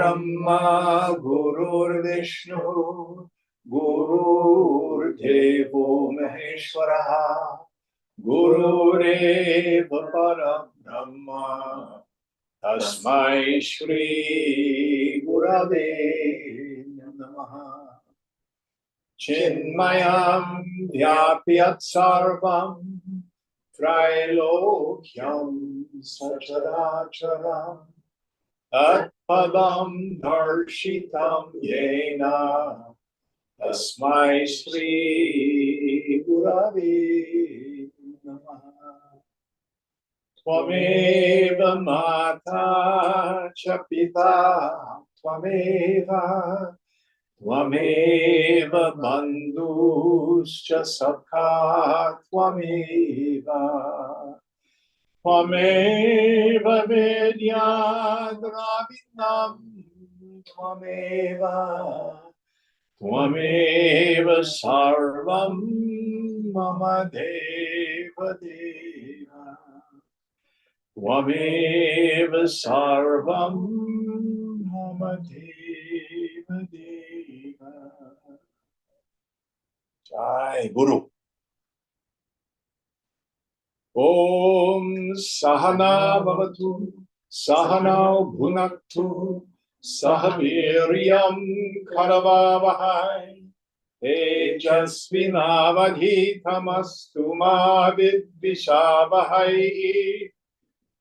Brahma Gurur Vishnu Gurur Devo Maheshwara Gurureva Param Brahma Tasmai Shri Gurave Namaha. Chinmayam Vyapyat Sarvam Trilokyam Sacharacharam Tatpadam Darshitam Yena Tasmai Shri Gurave Namaha. Tvameva Mata Cha Pita Tvameva Tvameva Bandhuscha Sakha Tvameva Tvameva Vedyadravinam Tvameva Tvameva Sarvam Mama Deva Deva Tvameva Sarvam Mama Deva Deva. Jai Guru. Om Sahana Bhavatu Sahana Bhunaktu Sahaviryam Karavavahai Tejasvinavadhitamastu ma vidvishavahai.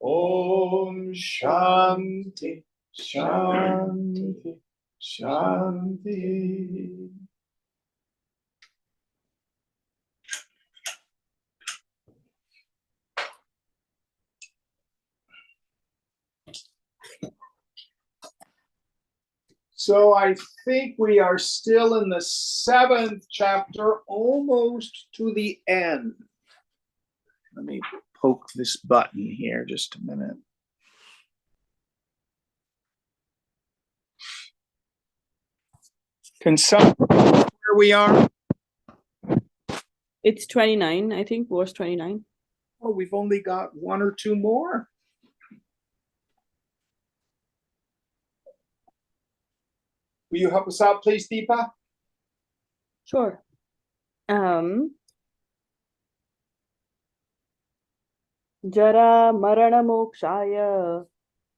Om Shanti Shanti Shanti. So I think we are still in the 7th chapter, almost to the end. Let me poke this button here just a minute. Can someone where we are? It's 29, I think, verse 29. Oh, we've only got 1 or 2 more. Will you help us out, please, Deepa? Sure. Jara marana mokshaya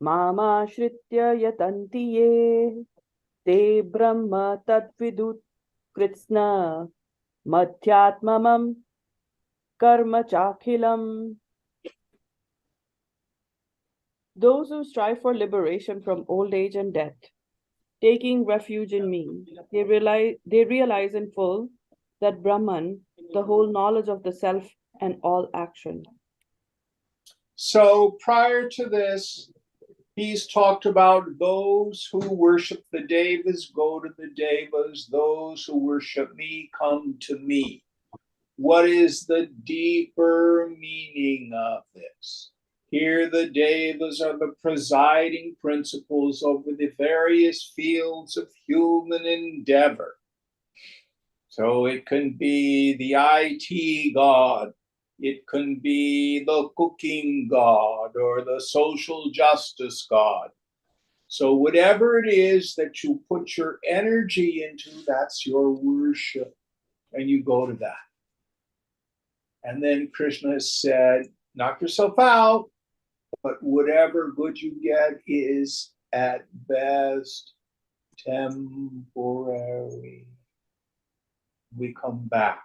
mama shritya yatanti ye te brahma tadvidut kritsna madhyatmamam karma chakhilam. Those who strive for liberation from old age and death, taking refuge in me, they realize in full that Brahman, the whole knowledge of the self and all action. So prior to this, he's talked about those who worship the Devas, go to the Devas. Those who worship me, come to me. What is the deeper meaning of this? Here, the Devas are the presiding principles over the various fields of human endeavor. So it can be the IT god, it can be the cooking god, or the social justice god. So whatever it is that you put your energy into, that's your worship, and you go to that. And then Krishna said, knock yourself out, but whatever good you get is at best temporary. We come back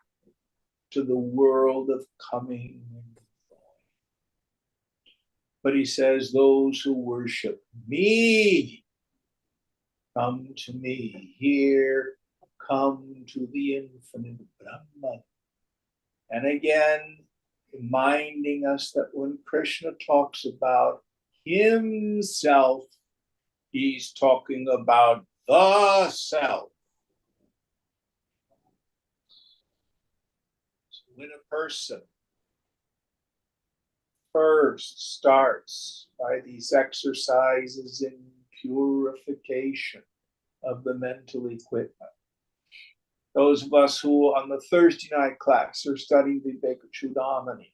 to the world of coming and going. But he says, those who worship me, come to me. Here, come to the infinite Brahman. And again, reminding us that when Krishna talks about himself, he's talking about the self. So when a person first starts by these exercises in purification of the mental equipment, those of us who on the Thursday night class are studying Viveka Chudamani,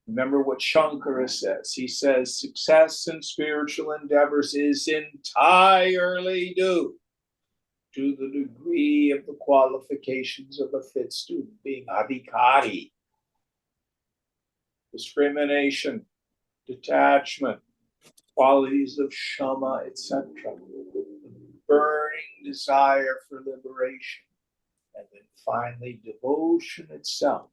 Remember what Shankara says. He says, success in spiritual endeavors is entirely due to the degree of the qualifications of a fit student, being adhikari, discrimination, detachment, qualities of shama, etc. Burning desire for liberation, and then finally devotion itself.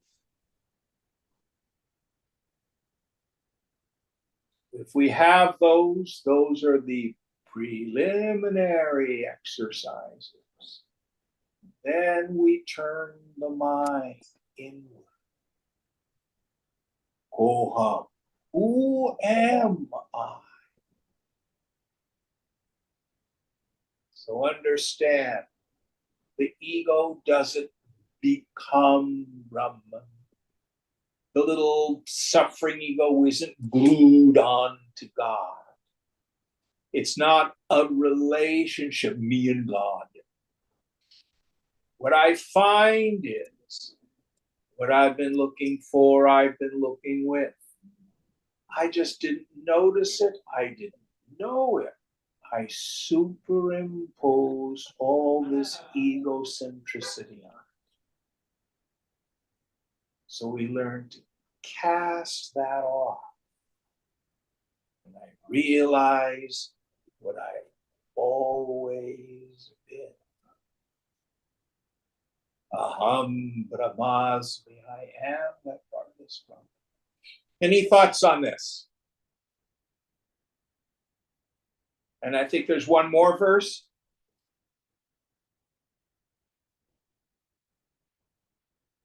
If we have those are the preliminary exercises. Then we turn the mind inward. Koham, who am I? So understand, the ego doesn't become Brahman. The little suffering ego isn't glued on to God. It's not a relationship, me and God. What I find is, what I've been looking for, I've been looking with. I just didn't notice it. I didn't know it. I superimpose all this egocentricity on it. So we learn to cast that off. And I realize what I've always been. Aham Brahmasmi, I am that part of this Brahman. Any thoughts on this? And I think there's one more verse.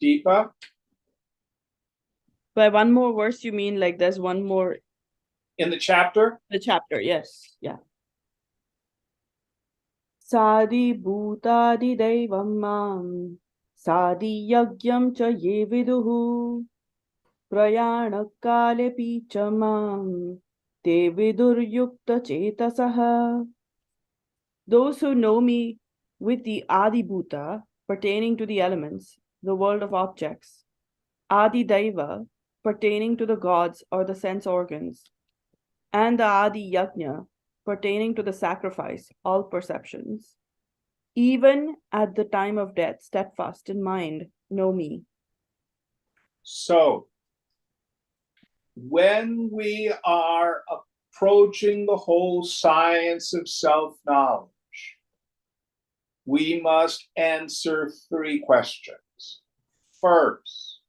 Deepa? By one more verse, you mean like there's one more In the chapter? the chapter, yes. Yeah. Sadi bhutadi devam mam sadi yagyam cha ye viduhu prayana kale picha mam te vidur yukta chetasaha. Those who know me with the Adi Bhuta pertaining to the elements, the world of objects, Adi Daiva pertaining to the gods or the sense organs, and the Adi Yajna pertaining to the sacrifice, all perceptions, even at the time of death, steadfast in mind, know me. So, when we are approaching the whole science of self-knowledge, we must answer three questions. First,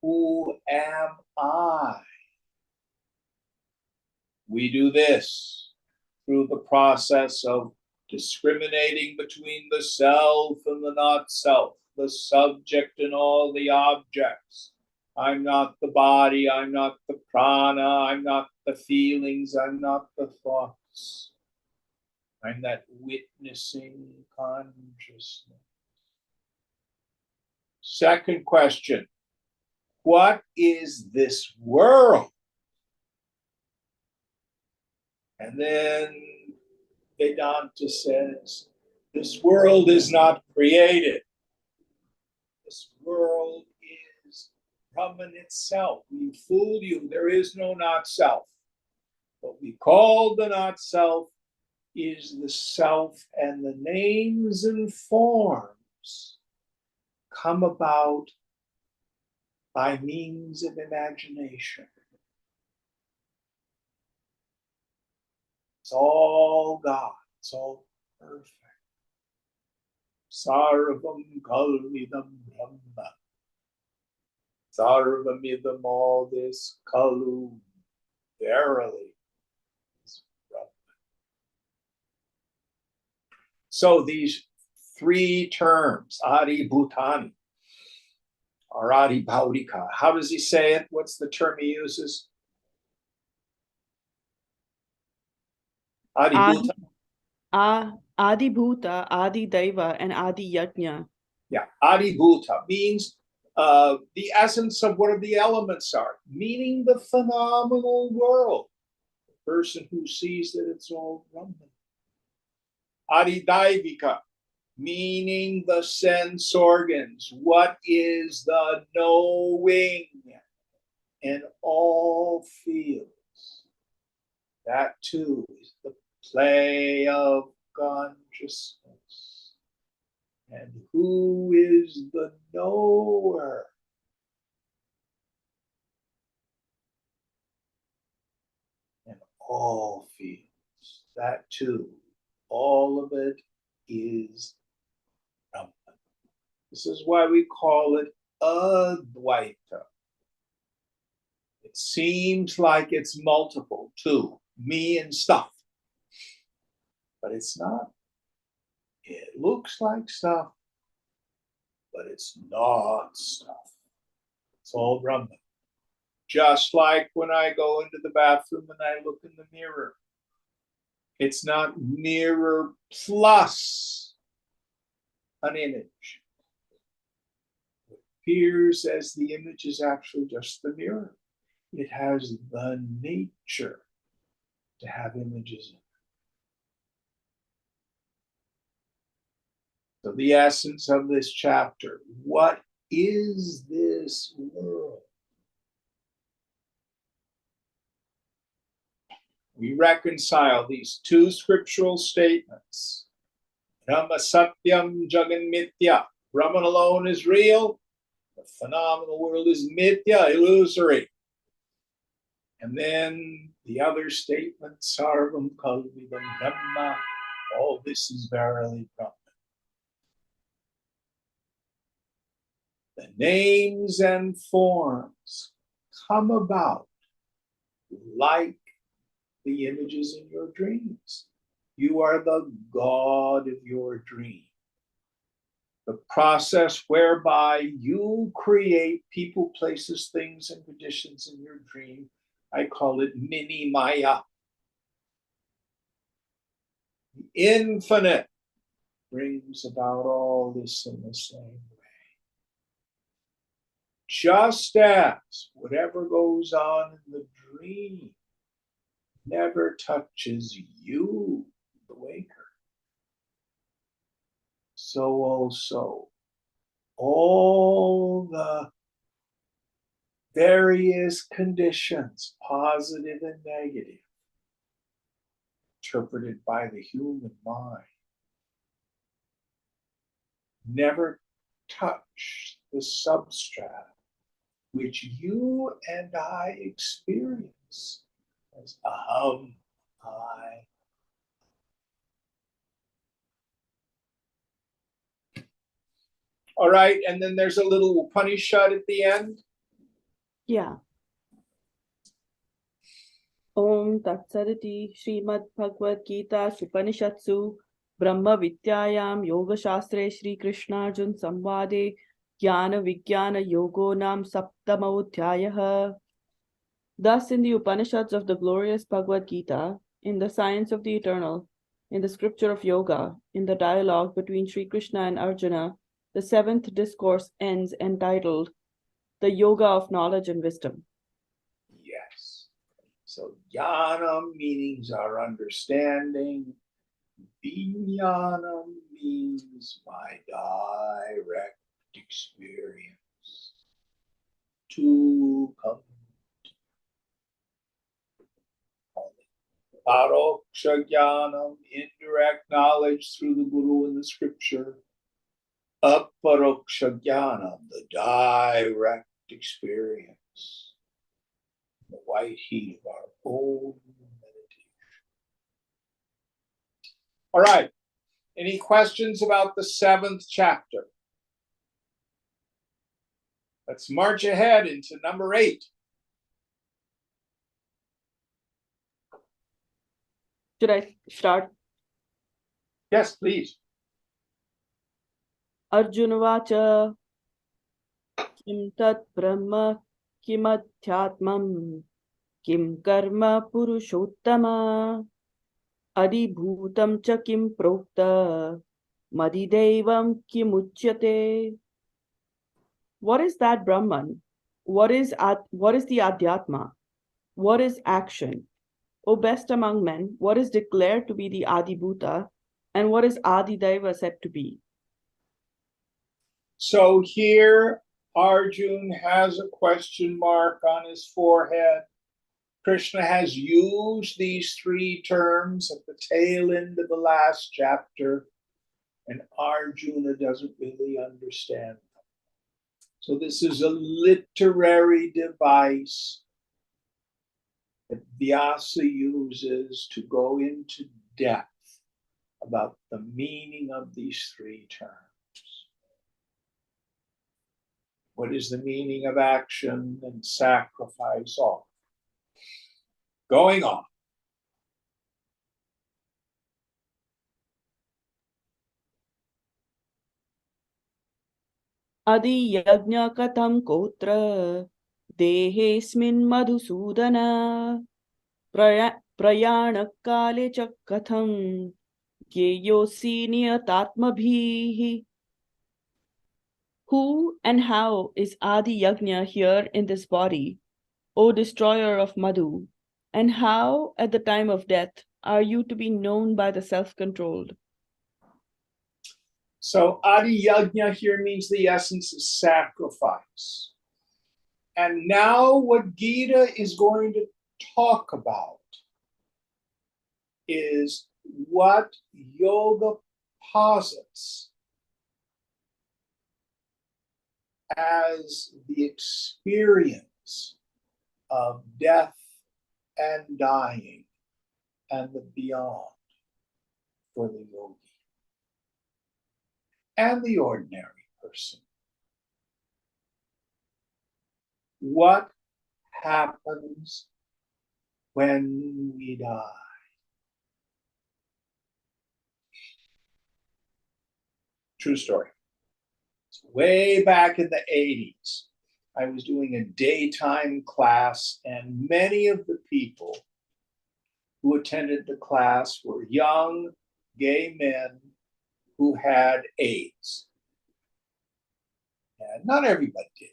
who am I? We do this through the process of discriminating between the self and the not self, the subject and all the objects. I'm not the body, I'm not the prana, I'm not the feelings, I'm not the thoughts. I'm that witnessing consciousness. Second question, what is this world? And then Vedanta says, this world is not created. This world is Brahman itself. We fooled you. There is no not self. What we call the not self is the self, and the names and forms come about by means of imagination. It's all God. It's all perfect. Sarvam kalvidam brahma. Sarvamidam, all this kalu, verily is Brahma. So these three terms, Adi Bhutani, or Adi Bhaudika, how does he say it? What's the term he uses? Adi Bhuta. Adi Bhuta, Adi Daiva, and Adi Yajna. Yeah, Adi Bhuta means the essence of what the elements are, meaning the phenomenal world. The person who sees that it's all Brahman. Adi Daivika, meaning the sense organs. What is the knowing? and all fields. That too is the play of consciousness. And who is the knower? And all fields. That too, all of it is Brahman. This is why we call it Advaita. It seems like it's multiple too, me and stuff, but it's not. It looks like stuff, but it's not stuff. It's all Brahman. Just like when I go into the bathroom and I look in the mirror. It's not mirror plus an image. What appears as the image is actually just the mirror. It has the nature to have images in it. So the essence of this chapter, what is this world? We reconcile these two scriptural statements. Brahma Satyam Jagan Mithya. Brahman alone is real. The phenomenal world is Mithya, illusory. And then the other statement, Sarvam Kalvidam Brahma. All this is verily Brahman. The names and forms come about like the images in your dreams. You are the God of your dream. The process whereby you create people, places, things, and conditions in your dream, I call it mini Maya. The infinite brings about all this in the same way. Just as whatever goes on in the dream never touches you, the waker, so also all the various conditions, positive and negative, interpreted by the human mind, never touch the substrate which you and I experience as aham, I. All right, and then there's a little Upanishad at the end. Yeah. Om Tat Sariti Srimad Bhagwad Gita Upanishatsu Brahma Vidyayam Yoga Shastre Shri Krishna Arjun Samvade Jnana Vijnana Yogo Nam Saptamodhyayah. Thus, in the Upanishads of the glorious Bhagwad Gita, in the science of the eternal, in the scripture of yoga, in the dialogue between Sri Krishna and Arjuna, the seventh discourse ends entitled The Yoga of Knowledge and Wisdom. Yes. So jnanam means our understanding. Vijnanam means my direct experience. To come. Paroksha jnanam, indirect knowledge through the Guru and the scripture. Aparoksha jnanam, the direct experience. The white heat of our own meditation. All right. Any questions about the 7th chapter? Let's march ahead into number 8. Should I start? Yes, please. Arjunavacha Kim Tat Brahma Kim Adhyatmam Kim Karma Purushottama Adibhutam Cha Kim Prokta Madidevam Kim Uchyate. What is that Brahman? What is the Adhyatma? What is action? O best among men, what is declared to be the Adibhuta, and what is Adidaiva said to be? So here Arjun has a question mark on his forehead. Krishna has used these three terms at the tail end of the last chapter, and Arjuna doesn't really understand them. So this is a literary device that Vyasa uses to go into depth about the meaning of these three terms. What is the meaning of action and sacrifice? All going on. Adi yajna katham kotra dehesmin madhusudana prayana kale cha katham yeyosi niyatatmabhihi. Who and how is Adi Yajna here in this body, O destroyer of Madhu? And how, at the time of death, are you to be known by the self-controlled? So Adi Yajna here means the essence of sacrifice. And now what Gita is going to talk about is what yoga posits as the experience of death and dying and the beyond for the yogi and the ordinary person. What happens when we die? True story. Way back in the 80s, I was doing a daytime class, and many of the people who attended the class were young gay men who had AIDS. And not everybody did,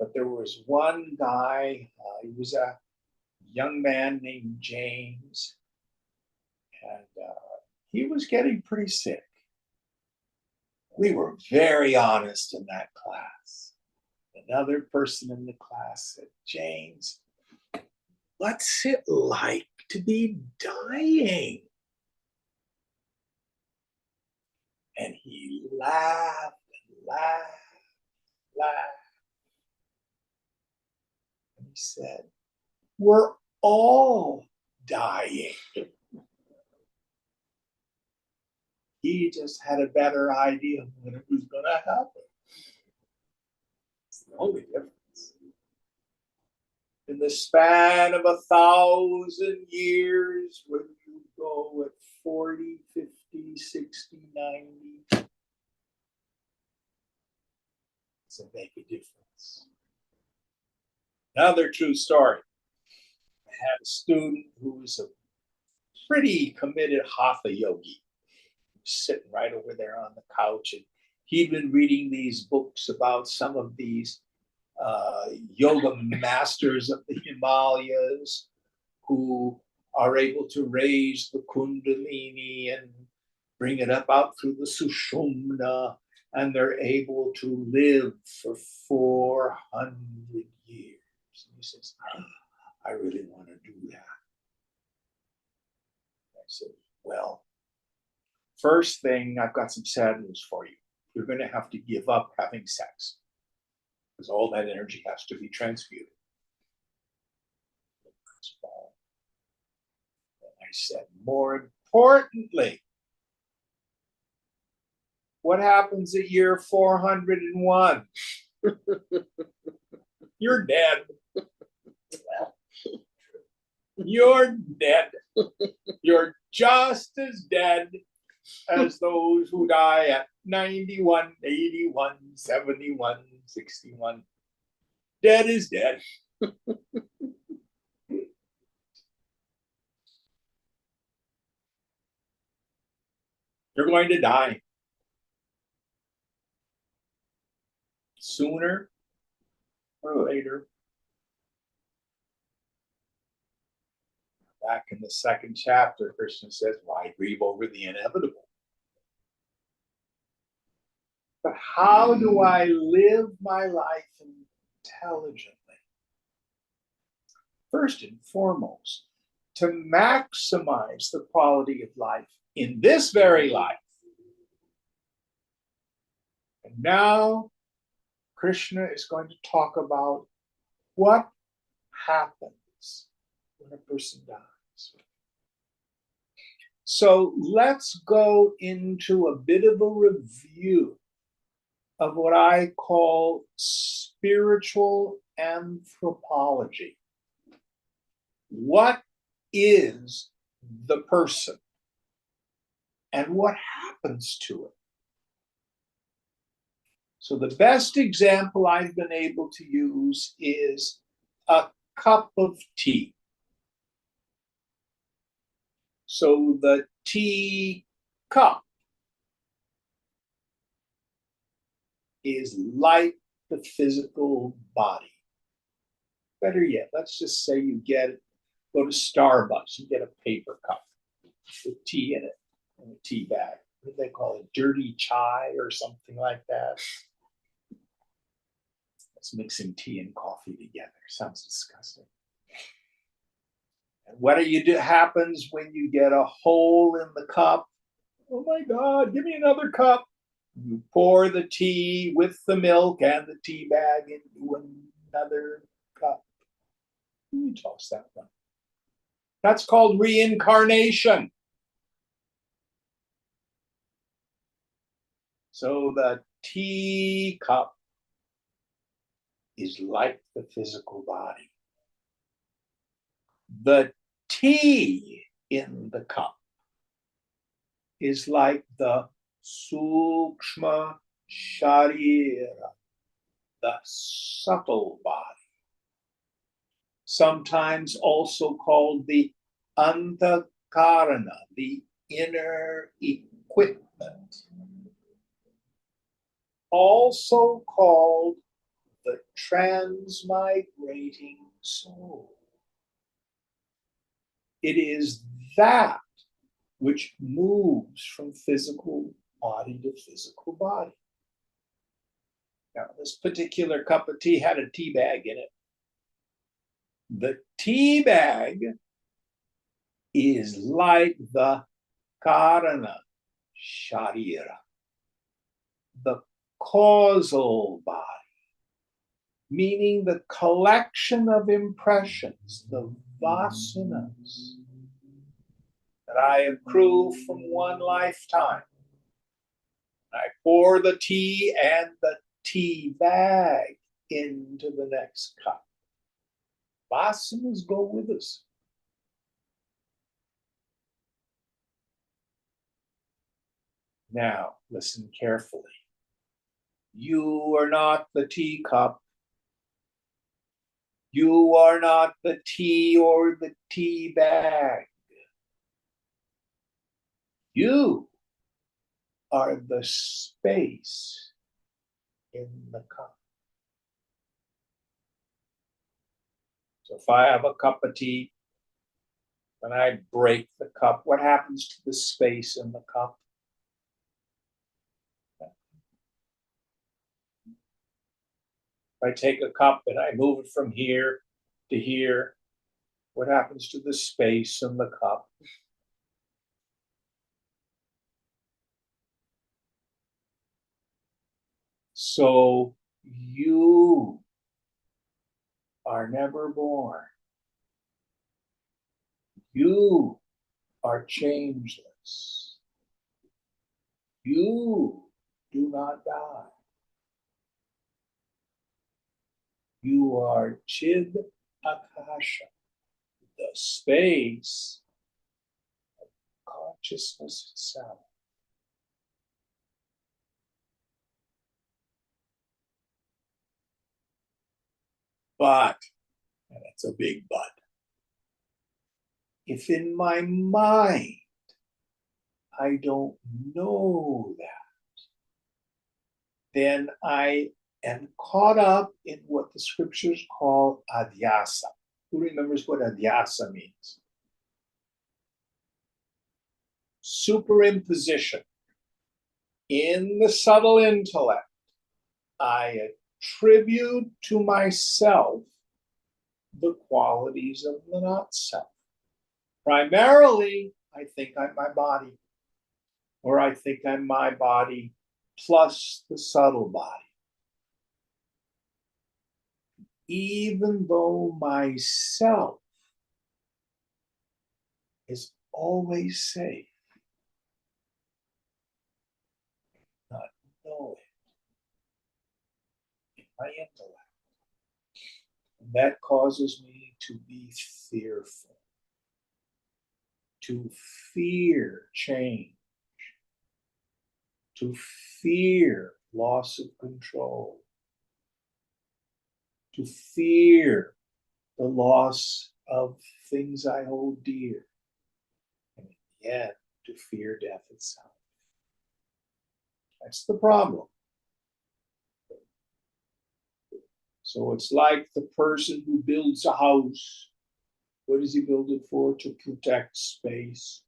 but there was one guy, he was a young man named James, and he was getting pretty sick. We were very honest in that class. Another person in the class said, James, what's it like to be dying? And he laughed and laughed. And he said, we're all dying. He just had a better idea of when it was going to happen. It's the only difference. In the span of 1,000 years, when you go at 40, 50, 60, 90, it's a make a difference. Another true story. I had a student who was a pretty committed hatha yogi, sitting right over there on the couch, and he'd been reading these books about some of these yoga masters of the Himalayas who are able to raise the kundalini and bring it up out through the sushumna, and they're able to live for 400 years. And he says, I really want to do that. I said, well, first thing, I've got some sad news for you. You're going to have to give up having sex because all that energy has to be transmuted. And I said, more importantly, what happens at year 401? You're dead. You're dead. You're just as dead as those who die at 91, 81, 71, 61. Dead is dead. You're going to die. Sooner or later. Back in the second chapter, Krishna says, why grieve over the inevitable? But how do I live my life intelligently? First and foremost, to maximize the quality of life in this very life. And now Krishna is going to talk about what happens when a person dies. So let's go into a bit of a review of what I call spiritual anthropology. What is the person and what happens to it? So the best example I've been able to use is a cup of tea. So the tea cup is like the physical body. Better yet, let's just say you go to Starbucks, you get a paper cup with tea in it and a tea bag. What do they call it? Dirty chai or something like that. That's mixing tea and coffee together. Sounds disgusting. And what happens when you get a hole in the cup? Oh my God, give me another cup. You pour the tea with the milk and the tea bag into another cup. You toss that one. That's called reincarnation. So the tea cup is like the physical body. The tea in the cup is like the sukshma sharira, the subtle body, sometimes also called the antakarana, the inner equipment, also called the transmigrating soul. It is that which moves from physical body to physical body. Now, this particular cup of tea had a tea bag in it. The tea bag is like the karana sharira, the causal body, meaning the collection of impressions, the vasanas that I accrue from one lifetime. I pour the tea and the tea bag into the next cup. Vasanas go with us. Now, listen carefully. You are not the teacup. You are not the tea or the tea bag. You are the space in the cup. So if I have a cup of tea and I break the cup, what happens to the space in the cup? If I take a cup and I move it from here to here, what happens to the space in the cup? So you are never born. You are changeless. You do not die. You are Chid Akasha, the space of consciousness itself. But, and it's a big but, if in my mind I don't know that, then I am caught up in what the scriptures call adhyasa. Who remembers what adhyasa means? Superimposition. In the subtle intellect, I attribute to myself the qualities of the not self. Primarily, I think I'm my body, or I think I'm my body plus the subtle body. Even though myself is always safe, not know it in my intellect. And that causes me to be fearful, to fear change, to fear loss of control, to fear the loss of things I hold dear, and yet to fear death itself. That's the problem. So it's like the person who builds a house. What does he build it for? To protect space.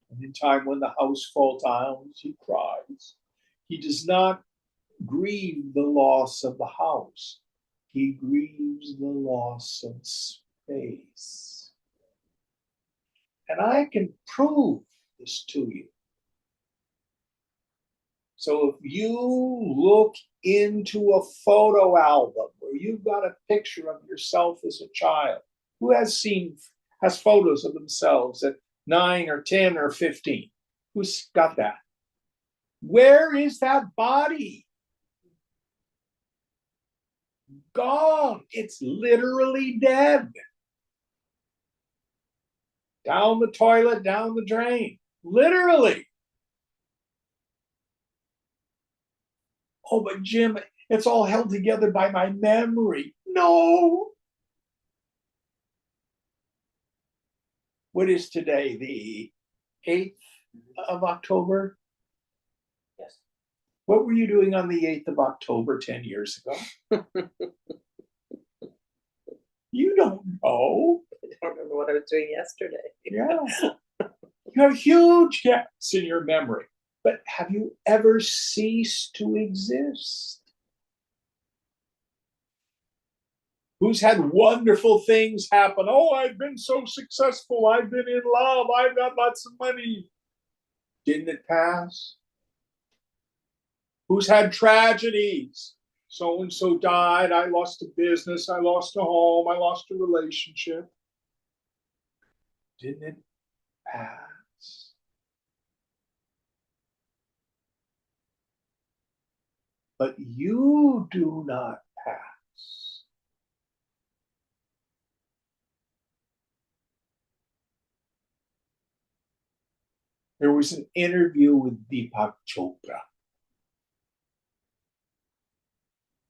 And in time when the house falls down, he cries. He does not grieve the loss of the house. He grieves the loss of space. And I can prove this to you. So if you look into a photo album where you've got a picture of yourself as a child, who has photos of themselves at 9 or 10 or 15? Who's got that? Where is that body? Gone. It's literally dead. Down the toilet, down the drain. Literally. Oh, but Jim, it's all held together by my memory. No. What is today? The 8th of October? Yes. What were you doing on the 8th of October 10 years ago? You don't know. I don't remember what I was doing yesterday. Yeah. You have huge gaps in your memory. But have you ever ceased to exist? Who's had wonderful things happen? Oh, I've been so successful. I've been in love. I've got lots of money. Didn't it pass? Who's had tragedies? So and so died. I lost a business. I lost a home. I lost a relationship. Didn't it pass? But you do not pass. There was an interview with Deepak Chopra.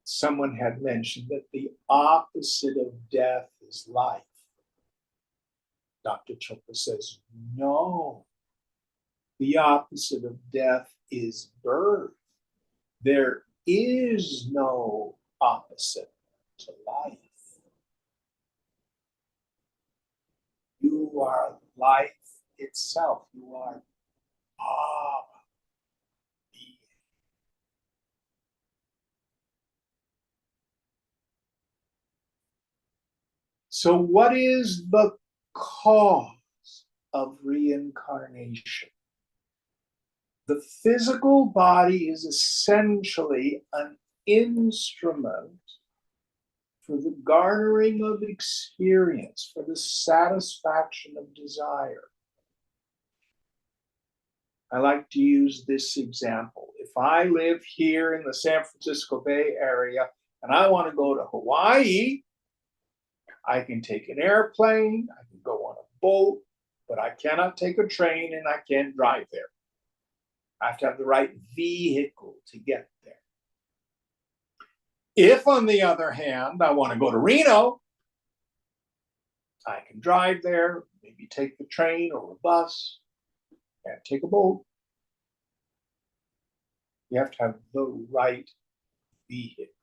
Someone had mentioned that the opposite of death is life. Dr. Chopra says, no, the opposite of death is birth. There is no opposite to life. You are life itself. You are being. So, what is the cause of reincarnation? The physical body is essentially an instrument for the garnering of experience, for the satisfaction of desire. I like to use this example. If I live here in the San Francisco Bay Area and I want to go to Hawaii, I can take an airplane, I can go on a boat, but I cannot take a train and I can't drive there. I have to have the right vehicle to get there. If, on the other hand, I want to go to Reno, I can drive there, maybe take the train or a bus, and take a boat. You have to have the right vehicle.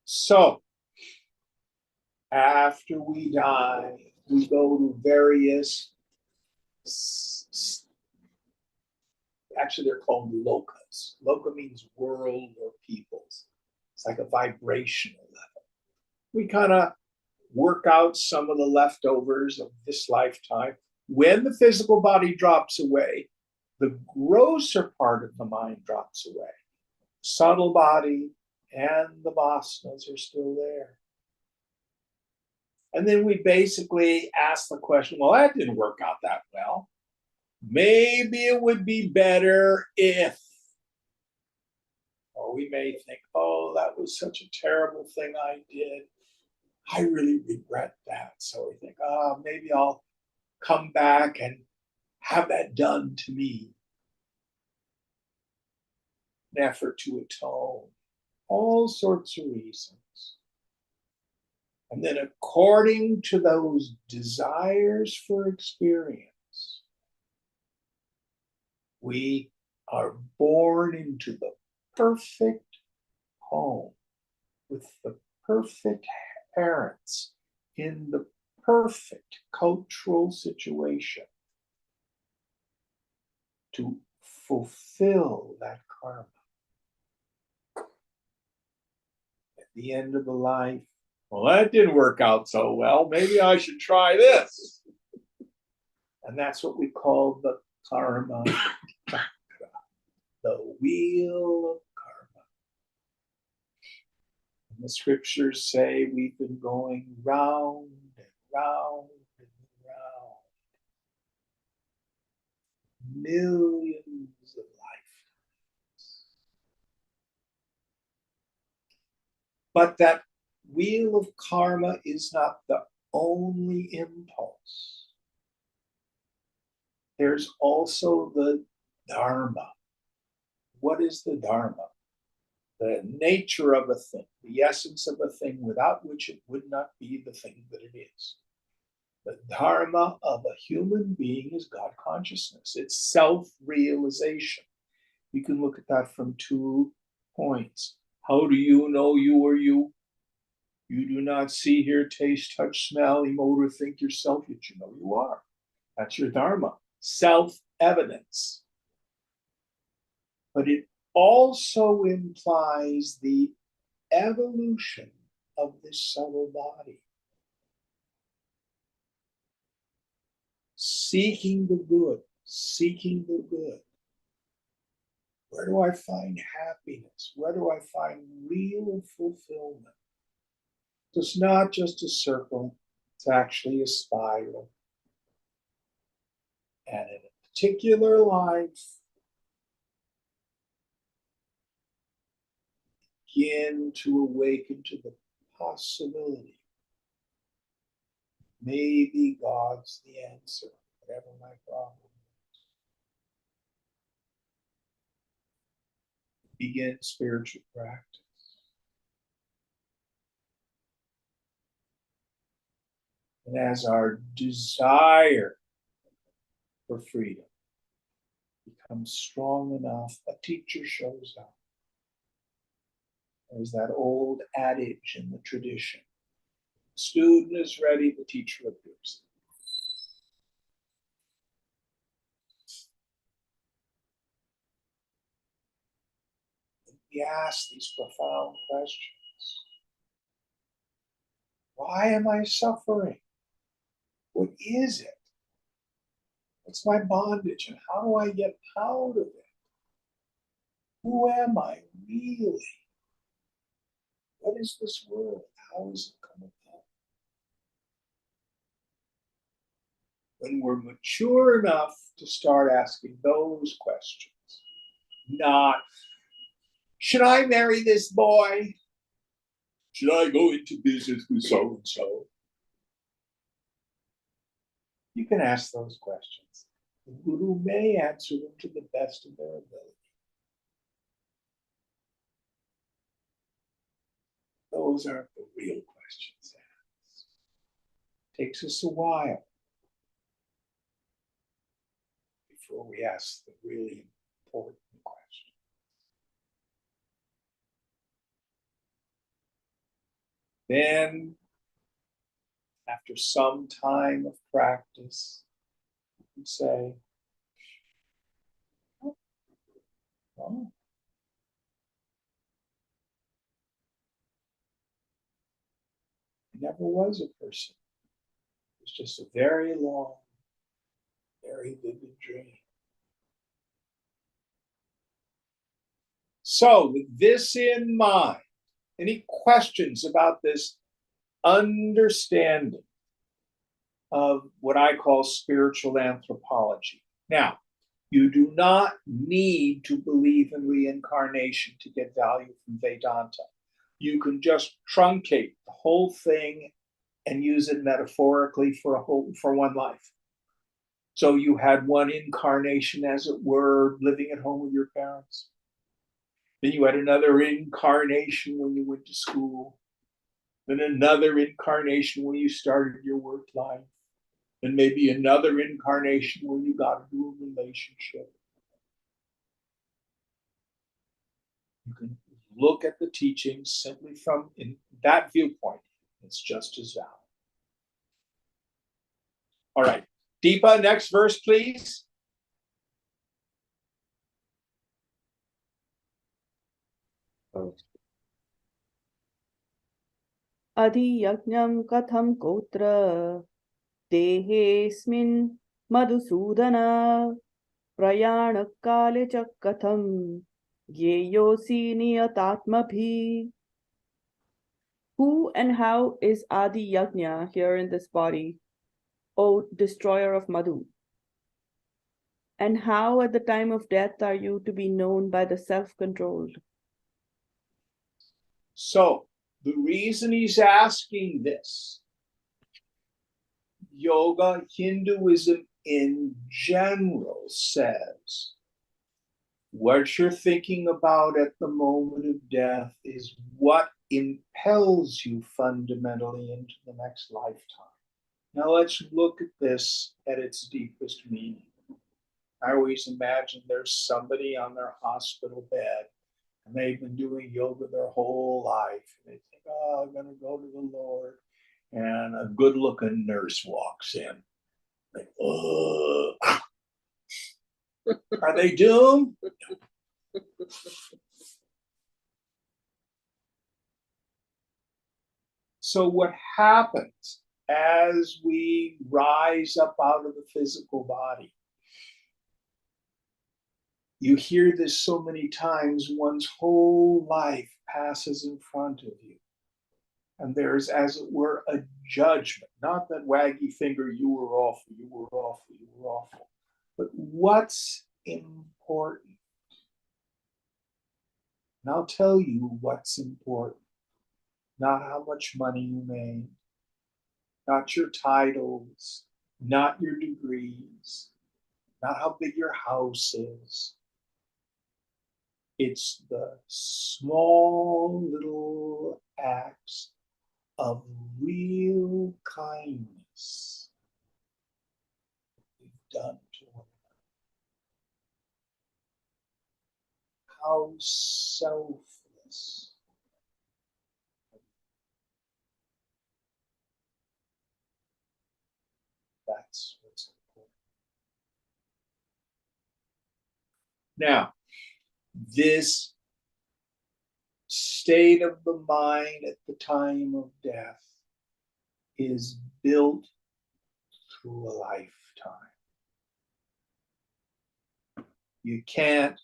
So, after we die, we go to various Actually, they're called lokas. Loka means world or peoples. It's like a vibrational level. We kind of work out some of the leftovers of this lifetime. When the physical body drops away, the grosser part of the mind drops away. Subtle body and the vasanas are still there. And then we basically ask the question, well, that didn't work out that well. Maybe it would be better if. Or we may think, oh, that was such a terrible thing I did. I really regret that. So we think, oh, maybe I'll come back and have that done to me. An effort to atone. All sorts of reasons. And then according to those desires for experience, we are born into the perfect home with the perfect parents in the perfect cultural situation to fulfill that karma. At the end of the life, well, that didn't work out so well. Maybe I should try this. And that's what we call the karma chakra, the wheel of karma. And the scriptures say we've been going round and round and round. Millions of lifetimes. But that wheel of karma is not the only impulse. There's also the dharma. What is the dharma? The nature of a thing, the essence of a thing without which it would not be the thing that it is. The dharma of a human being is God consciousness. It's self-realization. We can look at that from 2 points. How do you know you are you? You do not see, hear, taste, touch, smell, emote, or think yourself, yet you know you are. That's your dharma, self-evidence. But it also implies the evolution of this subtle body. Seeking the good, seeking the good. Where do I find happiness? Where do I find real fulfillment? So it's not just a circle, it's actually a spiral. And in a particular life, begin to awaken to the possibility. Maybe God's the answer, whatever my problem is. Begin spiritual practice. And as our desire for freedom becomes strong enough, a teacher shows up. There's that old adage in the tradition. The student is ready, the teacher appears. And we ask these profound questions. Why am I suffering? What is it? What's my bondage and how do I get out of it? Who am I really? What is this world? How is it come about? When we're mature enough to start asking those questions, not, should I marry this boy? Should I go into business with so and so? You can ask those questions. The Guru may answer them to the best of their ability. Those aren't the real questions asked. It takes us a while before we ask the really important question. Then, after some time of practice, you say, Oh. It never was a person. It was just a very long, very vivid dream. So, with this in mind, any questions about this understanding of what I call spiritual anthropology? Now, you do not need to believe in reincarnation to get value from Vedanta. You can just truncate the whole thing and use it metaphorically for one life. So you had one incarnation, as it were, living at home with your parents. Then you had another incarnation when you went to school. Then another incarnation when you started your work life. And maybe another incarnation when you got into a relationship. You can look at the teachings simply from in that viewpoint. It's just as valid. All right. Deepa, next verse, please. अधियज्ञं कथं कोत्र देहेऽस्मिन् मधुसूदन प्रयाणकाले च कथं ज्ञेयोऽसि नियतात्मभिः. Who and how is Adi Yajna here in this body, O destroyer of Madhu? And how at the time of death are you to be known by the self-controlled? So the reason he's asking this, yoga, Hinduism in general says, what you're thinking about at the moment of death is what impels you fundamentally into the next lifetime. Now let's look at this at its deepest meaning. I always imagine there's somebody on their hospital bed and they've been doing yoga their whole life. And they think, oh, I'm going to go to the Lord. And a good looking nurse walks in. Like, oh, are they doomed? So, what happens as we rise up out of the physical body? You hear this so many times, one's whole life passes in front of you. And there's, as it were, a judgment. Not that waggy finger, you were awful, you were awful, you were awful. But what's important? And I'll tell you what's important. Not how much money you made, not your titles, not your degrees, not how big your house is. It's the small little acts of real kindness we've done to one another. How selfless. That's what's important. Now, this state of the mind at the time of death is built through a lifetime. You can't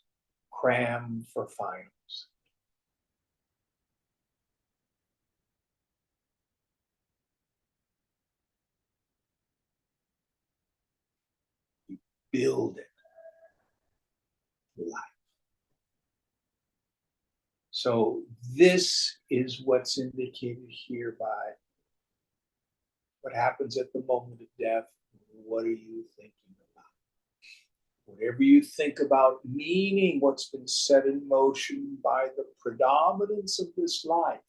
cram for finals. You build it through life. So this is what's indicated here by what happens at the moment of death. What are you thinking about? Whatever you think about, meaning what's been set in motion by the predominance of this life,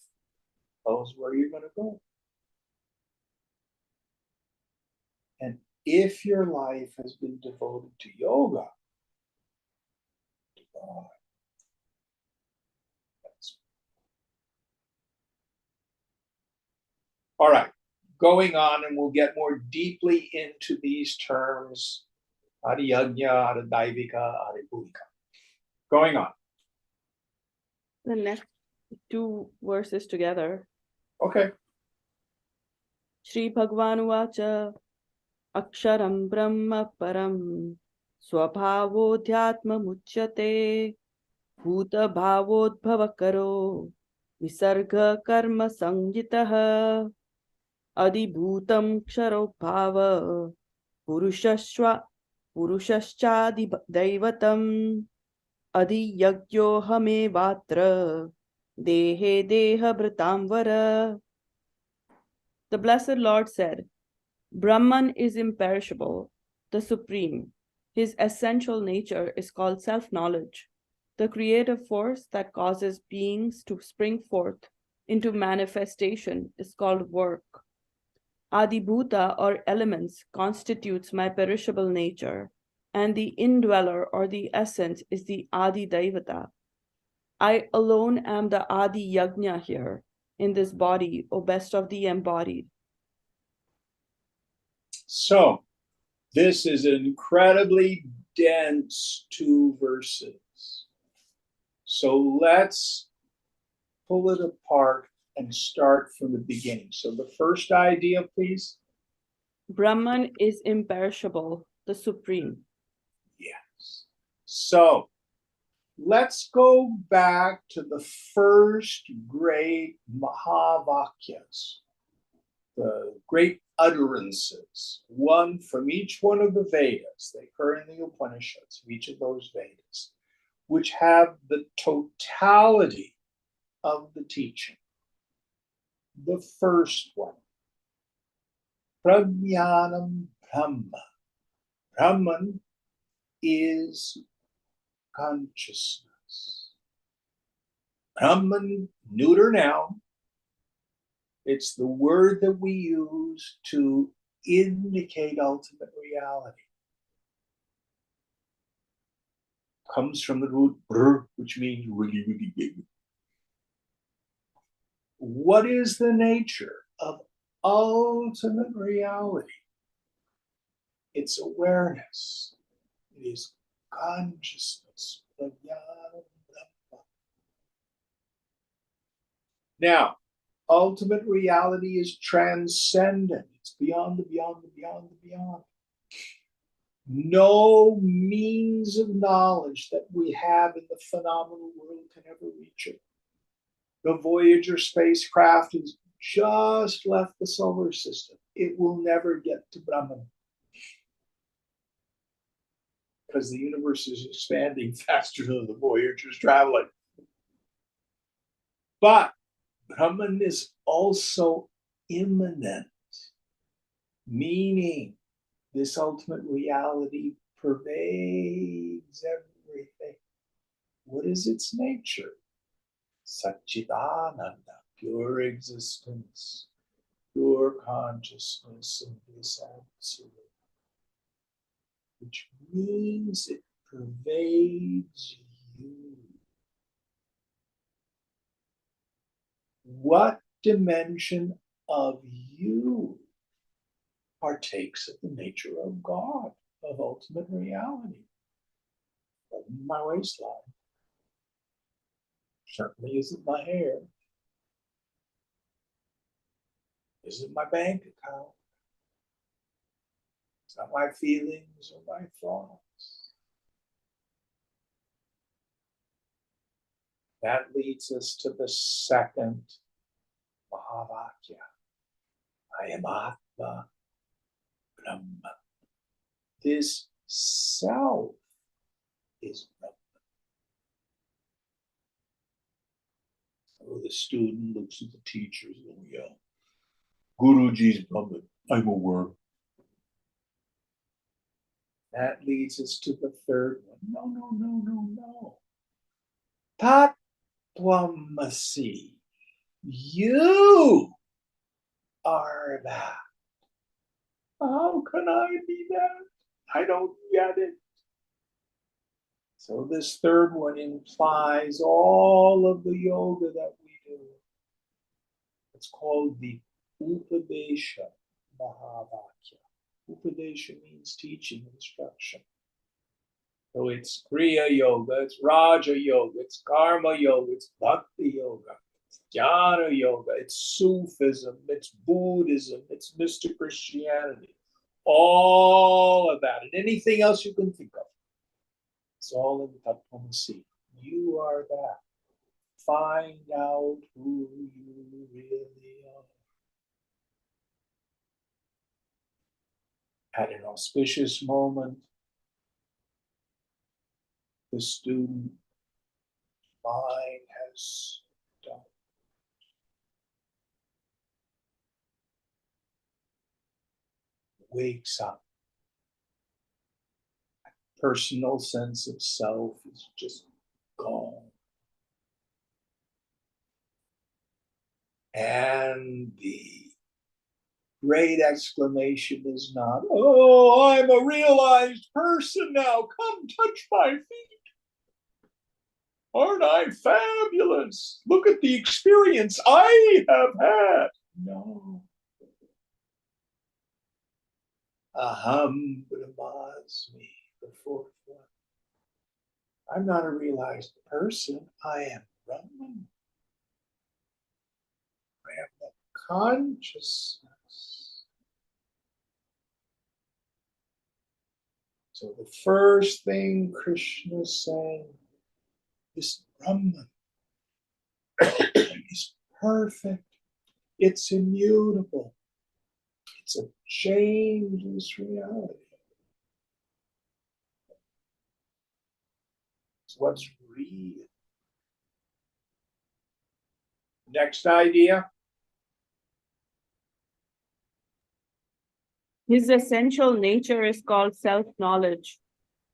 tells where you're going to go. And if your life has been devoted to yoga, to God, that's all right. Going on, and we'll get more deeply into these terms, Adiyagya, Adadaivika, Adibhulika. Going on. The next two verses together. Okay. Shri Bhagwanuvacha Aksharam Brahma Param Swabhavodhyatma Muchyate Bhuta Bhavodbhavakaro Visarga Karma Sanjitah Adibhutam Ksharo Bhava Purushashchadi Daivatam Adi Yagyo Hame Vatra Dehe Deha Bhritamvara. The Blessed Lord said, Brahman is imperishable, the supreme. His essential nature is called self-knowledge, the creative force that causes beings to spring forth into manifestation is called work. Adibhuta or elements constitutes my perishable nature, and the indweller or the essence is the Adi Daivata. I alone am the Adi Yajna here, in this body, O best of the embodied. So, this is an incredibly dense 2 verses. So let's pull it apart and start from the beginning. So the first idea, please. Brahman is imperishable, the supreme. Yes. So let's go back to the first great Mahavakyas, the great utterances, one from each one of the Vedas. They occur in the Upanishads, each of those Vedas, which have the totality of the teaching. The first one, Prajnanam Brahma. Brahman is consciousness. Brahman, neuter noun. It's the word that we use to indicate ultimate reality. Comes from the root brr, which means really, really big. What is the nature of ultimate reality? It's awareness. It is consciousness. Now, ultimate reality is transcendent. It's beyond the beyond the beyond the beyond. No means of knowledge that we have in the phenomenal world can ever reach it. The Voyager spacecraft has just left the solar system. It will never get to Brahman because the universe is expanding faster than the Voyager's traveling. But Brahman is also immanent, meaning this ultimate reality pervades everything. What is its nature? Satchidananda, pure existence, pure consciousness, and bliss absolute, which means it pervades you. What dimension of you partakes of the nature of God, of ultimate reality? My waistline. Certainly isn't my hair. Isn't my bank account. It's not my feelings or my thoughts. That leads us to the second Mahavakya. I am Atma Brahma. This self is Brahma. Oh, the student looks at the teachers and yell, Guruji's Brahman, I'm aware. That leads us to the third one. No. Tattvamasi. You are that. How can I be that? I don't get it. So this third one implies all of the yoga that we do. It's called the Upadesha Mahavakya. Upadesha means teaching, instruction. So it's Kriya Yoga, it's Raja Yoga, it's Karma Yoga, it's Bhakti Yoga, it's Jnana Yoga, it's Sufism, it's Buddhism, it's mystic Christianity. All of that, and anything else you can think of. It's all in the Tattvamasi. You are that. Find out who you really are. At an auspicious moment, the student mind has done. Wakes up. Personal sense of self is just gone. And the great exclamation is not, oh, I'm a realized person now. Come touch my feet. Aren't I fabulous? Look at the experience I have had. No. Aham Brahmasmi, the fourth one. I'm not a realized person. I am Brahman. I am the consciousness. So the first thing Krishna is saying, this Brahman is perfect. It's immutable. It's a changeless reality. It's what's real. Next idea. His essential nature is called self-knowledge,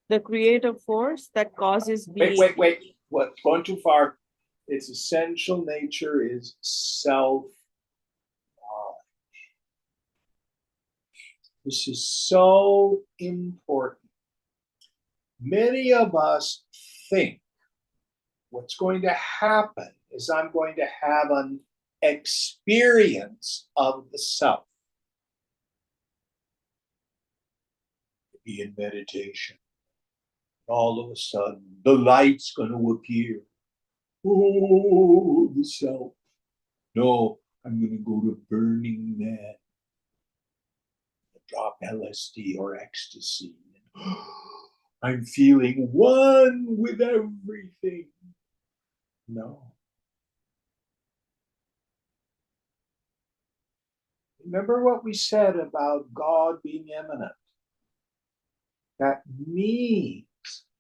the creative force that causes being. Wait. What? Going too far. Its essential nature is self-knowledge. This is so important. Many of us think what's going to happen is I'm going to have an experience of the self. Be in meditation. All of a sudden, the light's going to appear. Oh, the self. No, I'm going to go to Burning Man, drop LSD or ecstasy. I'm feeling one with everything. No. Remember what we said about God being immanent. That means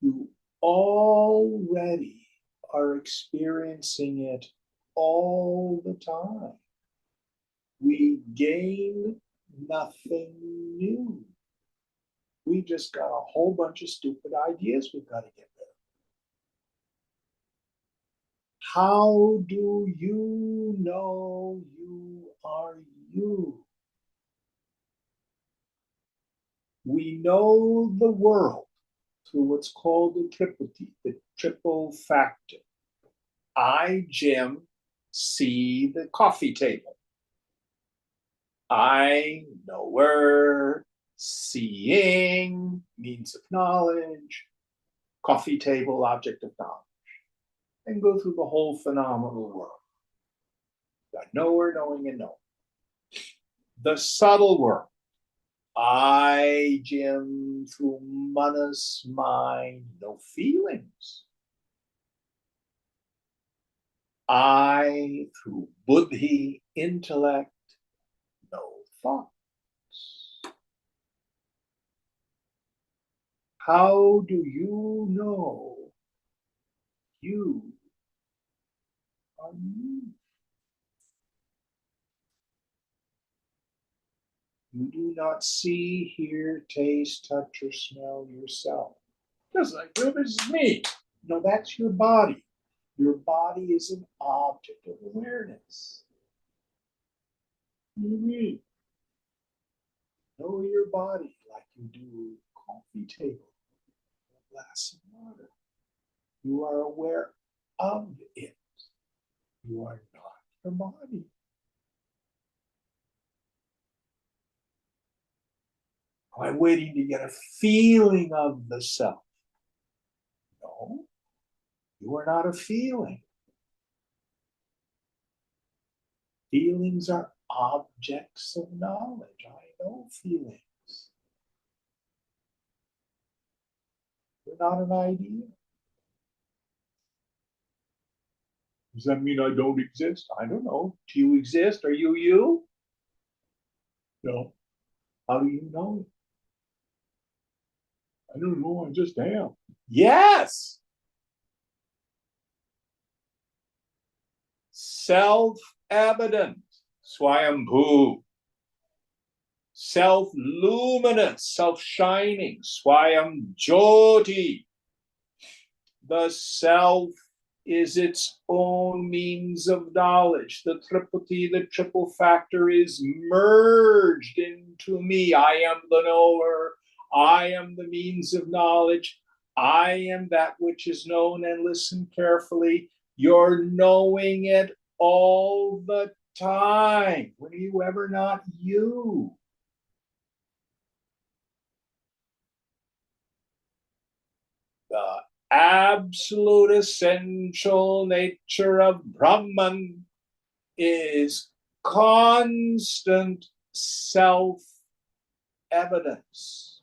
you already are experiencing it all the time. We gain nothing new. We just got a whole bunch of stupid ideas we've got to get rid of. How do you know you are you? We know the world through what's called the triple factor. I, Jim, see the coffee table. I, knower, seeing, means of knowledge, coffee table, object of knowledge, and go through the whole phenomenal world. Got knower, knowing, and knowing. The subtle world. I, Jim, through manas, mind, no feelings. I, through buddhi, intellect, no thoughts. How do you know you are you? You do not see, hear, taste, touch, or smell yourself. Just like, well, this is me. No, that's your body. Your body is an object of awareness. You know your body like you do a coffee table, a glass of water. You are aware of it. You are not your body. I'm waiting to get a feeling of the self. You are not a feeling. Feelings are objects of knowledge. I know feelings. You're not an idea. Does that mean I don't exist? I don't know. Do you exist? Are you you? No. How do you know? I don't know. I just am. Yes. Self-evident. Swayambhu. Self-luminous, self-shining. Swayam Jyoti. The self is its own means of knowledge. The tripity, the triple factor is merged into me. I am the knower. I am the means of knowledge. I am that which is known. And listen carefully. You're knowing it all the time. When are you ever not you? The absolute essential nature of Brahman is constant self-evidence.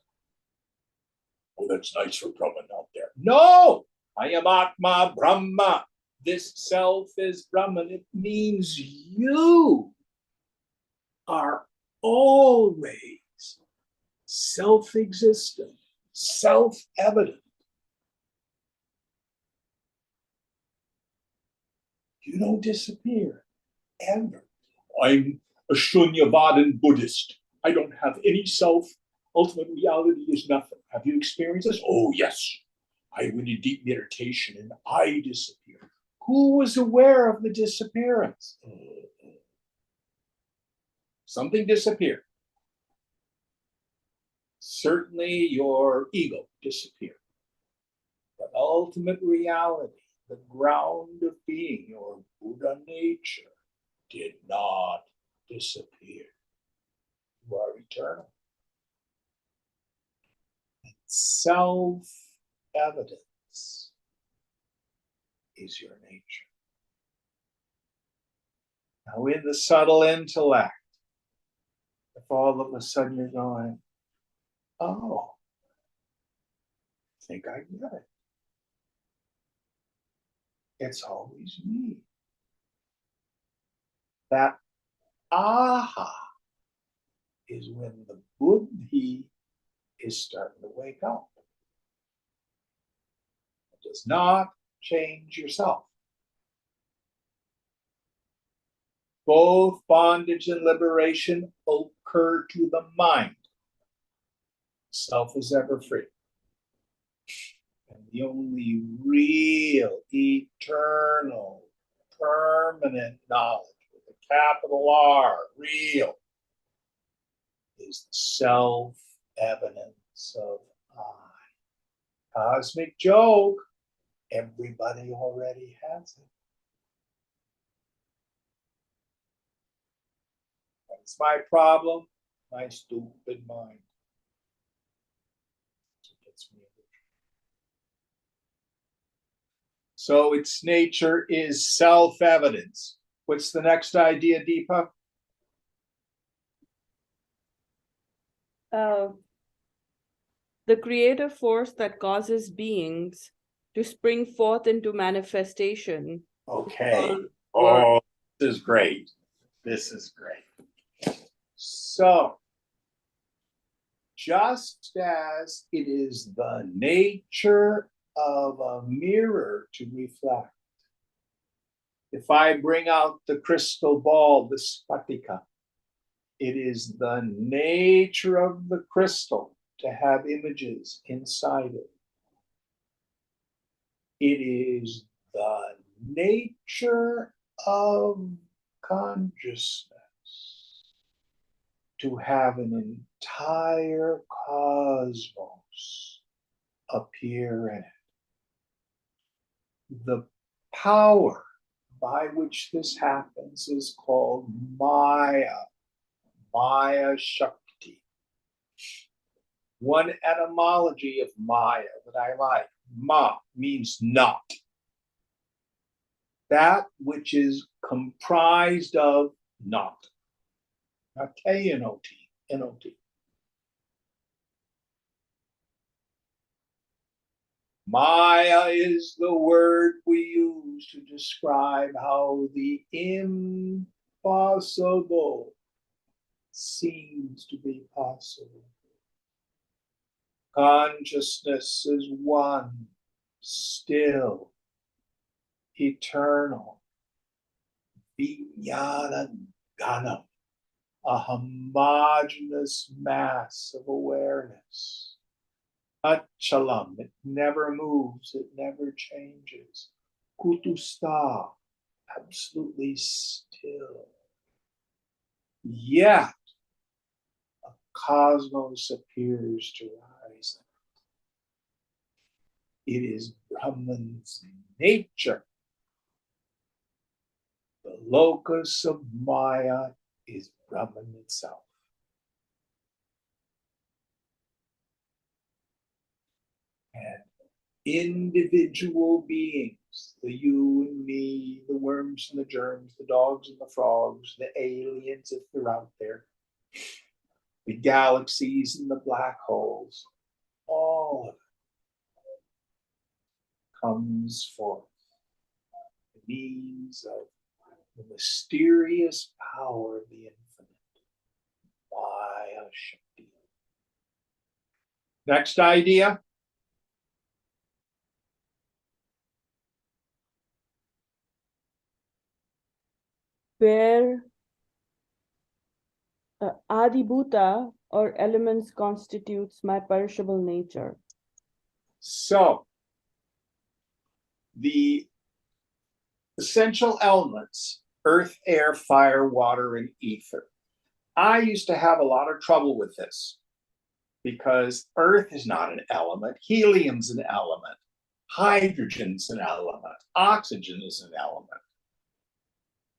Oh, that's nice for Brahman out there. No, I am Atma Brahma. This self is Brahman. It means you are always self-existent, self-evident. You don't disappear, ever. I'm a Shunyavadan Buddhist. I don't have any self. Ultimate reality is nothing. Have you experienced this? Oh, yes. I went in deep meditation and I disappeared. Who was aware of the disappearance? Something disappeared. Certainly your ego disappeared. But ultimate reality, the ground of being, your Buddha nature, did not disappear. You are eternal. Self-evidence is your nature. Now, in the subtle intellect, if all of a sudden you're going, oh, I think I get it. It's always me. That aha is when the buddhi is starting to wake up. It does not change yourself. Both bondage and liberation occur to the mind. Self is ever free. And the only real, eternal, permanent knowledge with a capital R, real, is the self-evidence of I. Cosmic joke, everybody already has it. That's my problem, my stupid mind. So its nature is self-evidence. What's the next idea, Deepa? The creative force that causes beings to spring forth into manifestation. Okay. Oh, this is great. This is great. So, just as it is the nature of a mirror to reflect, if I bring out the crystal ball, the spatika, it is the nature of the crystal to have images inside it. It is the nature of consciousness to have an entire cosmos appear in it. The power by which this happens is called Maya, Maya Shakti. One etymology of Maya that I like, Ma means not. that which is comprised of not. Not K-N-O-T, N-O-T. Maya is the word we use to describe how the impossible seems to be possible. Consciousness is one, still, eternal, vijnana ganam, a homogeneous mass of awareness. Achalam, it never moves, it never changes. Kutusta, absolutely still. Yet, a cosmos appears to rise. It is Brahman's nature. The locus of Maya is Brahman itself. And individual beings, the you and me, the worms and the germs, the dogs and the frogs, the aliens, if they're out there, the galaxies and the black holes, all of it comes forth the means of the mysterious power of the infinite. Maya Shakti. Next idea. Where Adibhuta or elements constitutes my perishable nature. So, the essential elements, earth, air, fire, water, and ether. I used to have a lot of trouble with this because earth is not an element, helium's an element, hydrogen's an element, oxygen is an element.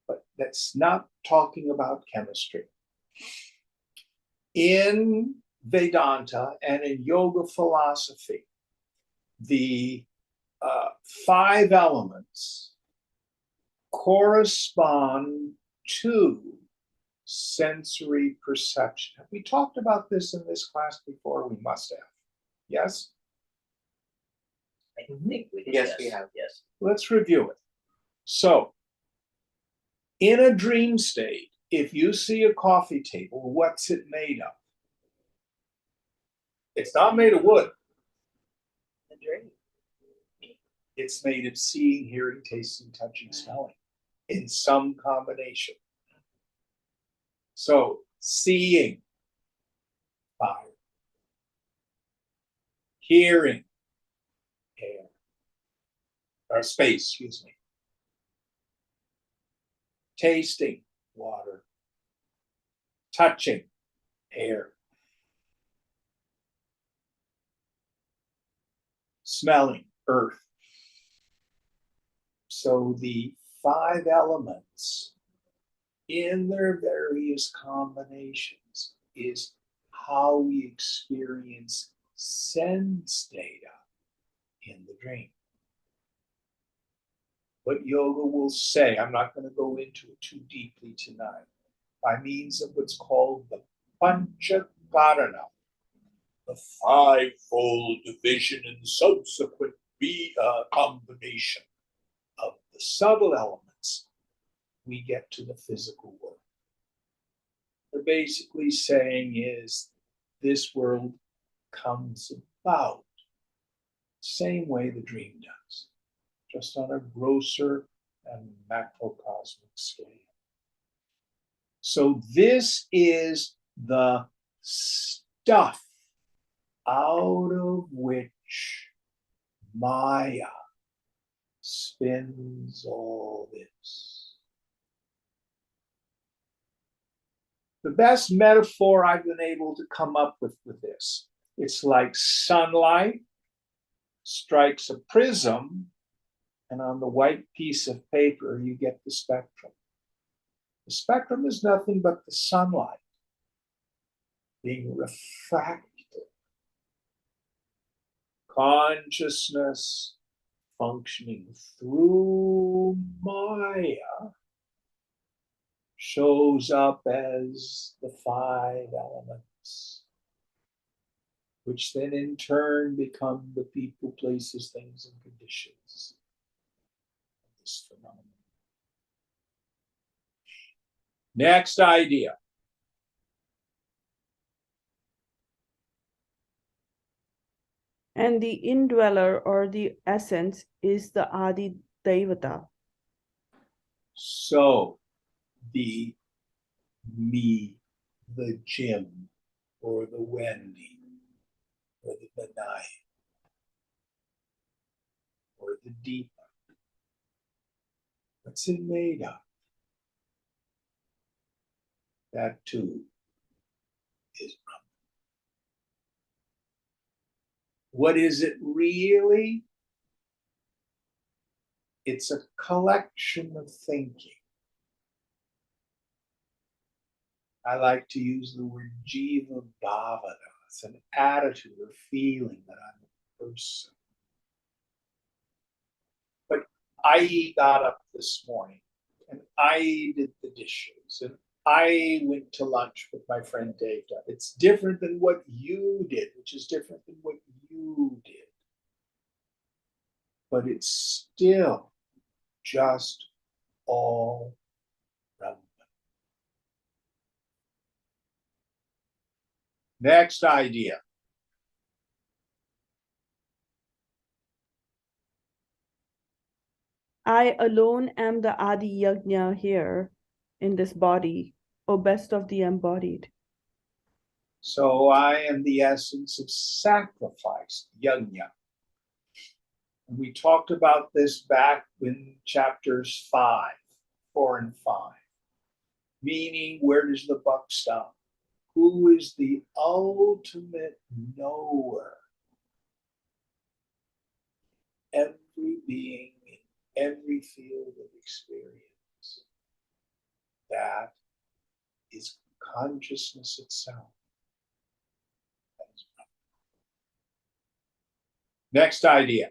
But that's not talking about chemistry. In Vedanta and in yoga philosophy, the 5 elements correspond to sensory perception. Have we talked about this in this class before? We must have. Yes? I think we did. Yes, we have. Yes. Let's review it. So, in a dream state, if you see a coffee table, what's it made of? It's not made of wood. The dream. It's made of seeing, hearing, tasting, touching, smelling in some combination. So, seeing, fire. Hearing, air. Or space, excuse me. Tasting, water. Touching, air. Smelling, earth. So the 5 elements in their various combinations is how we experience sense data in the dream. What yoga will say, I'm not going to go into it too deeply tonight, by means of what's called the Panchakarana, the 5-fold division and subsequent combination of the subtle elements, we get to the physical world. They're basically saying is this world comes about the same way the dream does, just on a grosser and macrocosmic scale. So this is the stuff out of which Maya spins all this. The best metaphor I've been able to come up with this, it's like sunlight strikes a prism, and on the white piece of paper, you get the spectrum. The spectrum is nothing but the sunlight being refracted. Consciousness functioning through So Maya shows up as the 5 elements, which then in turn become the people, places, things, and conditions of this phenomenon. Next idea. And the indweller or the essence is the Adi Devata. So the me, the Jim, or the Wendy, or the Benai, or the Deepa. What's it made of? That too is Brahman. What is it really? It's a collection of thinking. I like to use the word jiva bhavana. It's an attitude or feeling that I'm a person. But I got up this morning and I did the dishes and I went to lunch with my friend Gita. It's different than what you did, which is different than what you did. But it's still just all Brahman. Next idea. I alone am the Adi Yajna here in this body, O best of the embodied. So I am the essence of sacrifice, yajna. And we talked about this back in chapters 4 and 5. Meaning, where does the buck stop? Who is the ultimate knower? Every being in every field of experience. That is consciousness itself. Next idea.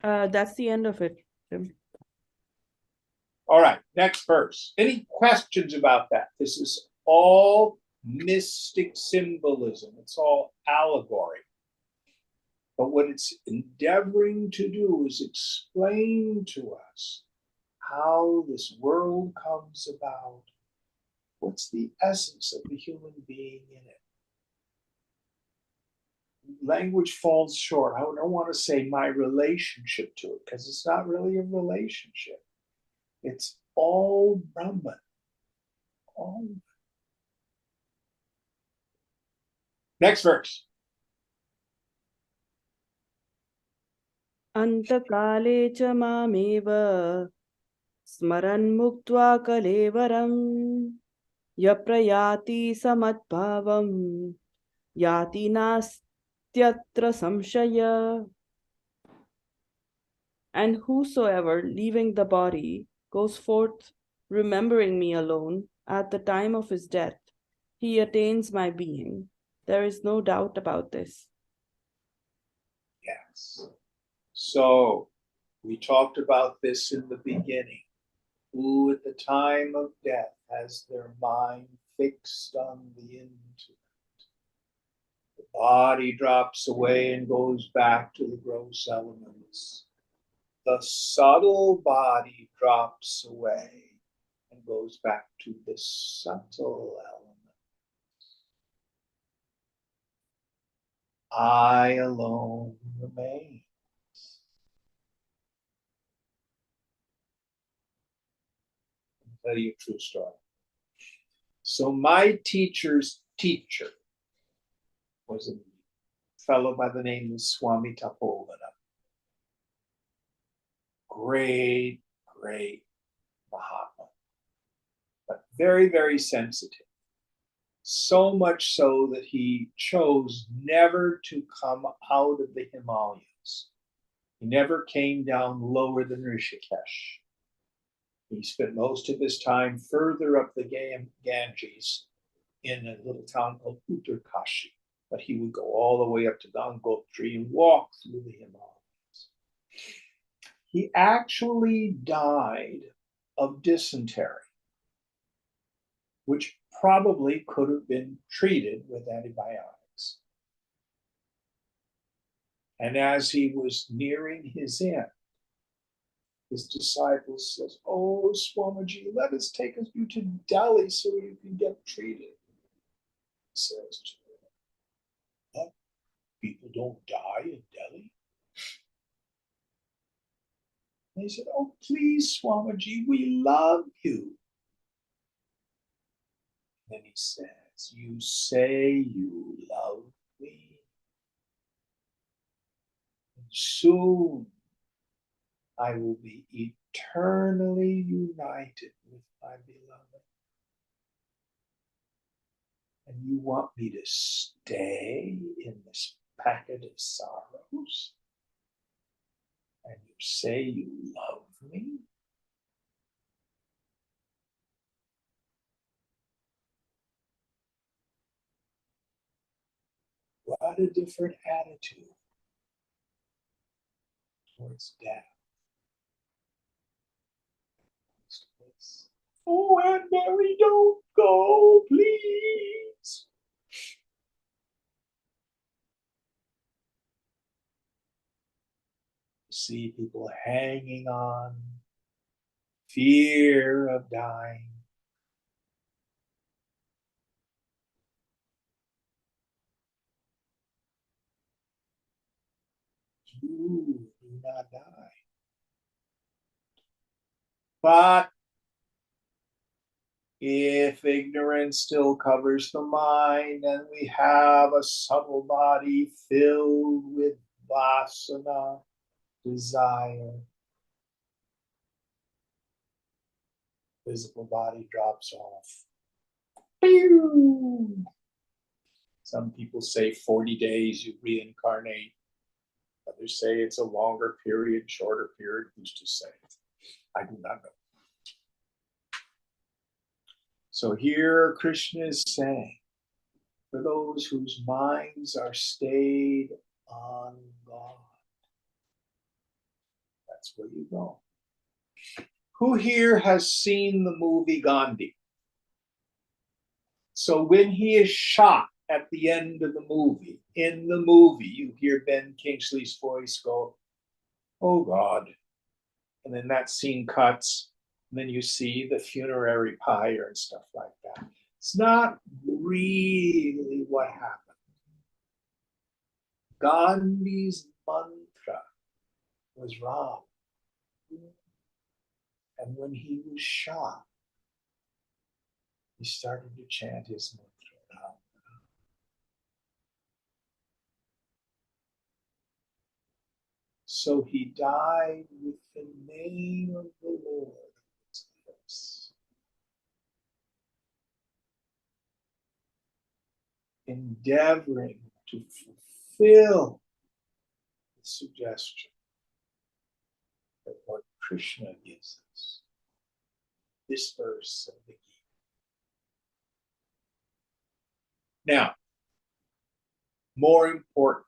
That's the end of it, Jim. All right, next verse. Any questions about that? This is all mystic symbolism. It's all allegory. But what it's endeavoring to do is explain to us how this world comes about. What's the essence of the human being in it? Language falls short. I don't want to say my relationship to it because it's not really a relationship. It's all Brahman. All. Next verse. Antakale cha mameva smaran muktva kalevaram yaprayati samadbhavam yati nastyatra samshaya. And whosoever, leaving the body, goes forth remembering me alone at the time of his death, he attains my being. There is no doubt about this. Yes. So we talked about this in the beginning. Who at the time of death has their mind fixed on the intimate. The body drops away and goes back to the gross elements. The subtle body drops away and goes back to the subtle element. I alone remain. I'll tell you a true story. So my teacher's teacher was a fellow by the name of Swami Tapovana. Great, great Mahatma, but very, very sensitive. So much so that he chose never to come out of the Himalayas. He never came down lower than Rishikesh. He spent most of his time further up the Ganges in a little town called Uttarkashi. But he would go all the way up to Gangotri and walk through the Himalayas. He actually died of dysentery, which probably could have been treated with antibiotics. And as he was nearing his end, his disciples says, "Oh, Swamiji, let us take you to Delhi so you can get treated." He says, "What? People don't die in Delhi?" And they said, "Oh, please, Swamiji, we love you." And then he says, "You say you love me, and soon I will be eternally united with my beloved. And you want me to stay in this packet of sorrows? And you say you love me?" What a different attitude towards death. "Oh, Aunt Mary, don't go, please." See people hanging on, fear of dying. You do not die. But if ignorance still covers the mind and we have a subtle body filled with vasana, desire, physical body drops off. Some people say 40 days you reincarnate. Others say it's a longer period, shorter period. Who's to say? I do not know. So here Krishna is saying, for those whose minds are stayed on God, that's where you go. Who here has seen the movie Gandhi? So when he is shot at the end of the movie, in the movie, you hear Ben Kingsley's voice go, "Oh God." And then that scene cuts, and then you see the funerary pyre and stuff like that. It's not really what happened. Gandhi's mantra was Ram. And when he was shot, he started to chant his mantra. So he died with the name of the Lord on his lips, endeavoring to fulfill the suggestion that what Krishna gives us, this verse of the Gita. Now, more important,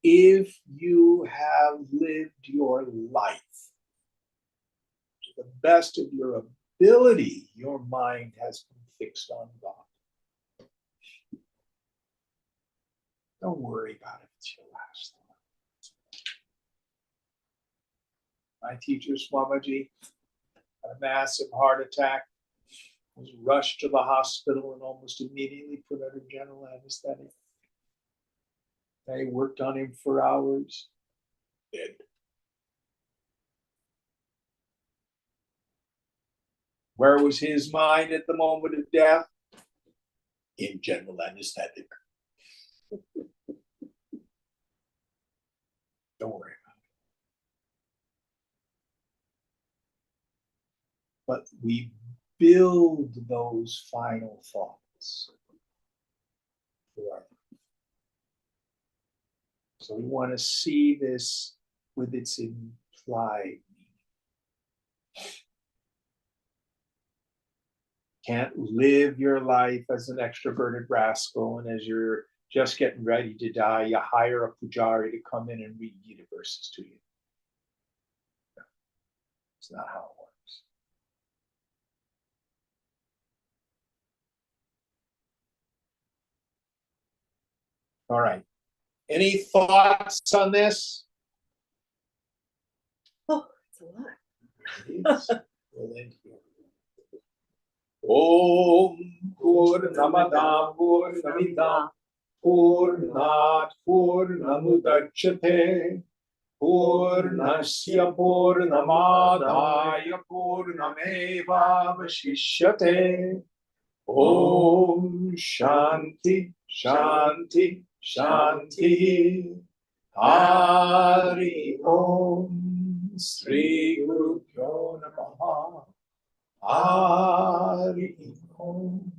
if you have lived your life to the best of your ability, your mind has been fixed on God. Don't worry about it. It's your last thought. My teacher, Swamiji, had a massive heart attack, was rushed to the hospital and almost immediately put under general anesthetic. They worked on him for hours. Dead. Where was his mind at the moment of death? In general anesthetic. Don't worry about it. But we build those final thoughts for our life. So we want to see this with its implied meaning. Can't live your life as an extroverted rascal, and as you're just getting ready to die, you hire a pujari to come in and read Gita verses to you. It's not how it works. All right. Any thoughts on this? Oh, it's a lot. Om Purnamada Purnamidam Purnat Purnamudachyate Purnasya Purnamadaya Purnameva Vashishyate. Om Shanti Shanti Shanti. Hari Om Sri Guru Pyo Namaha. Hari Om.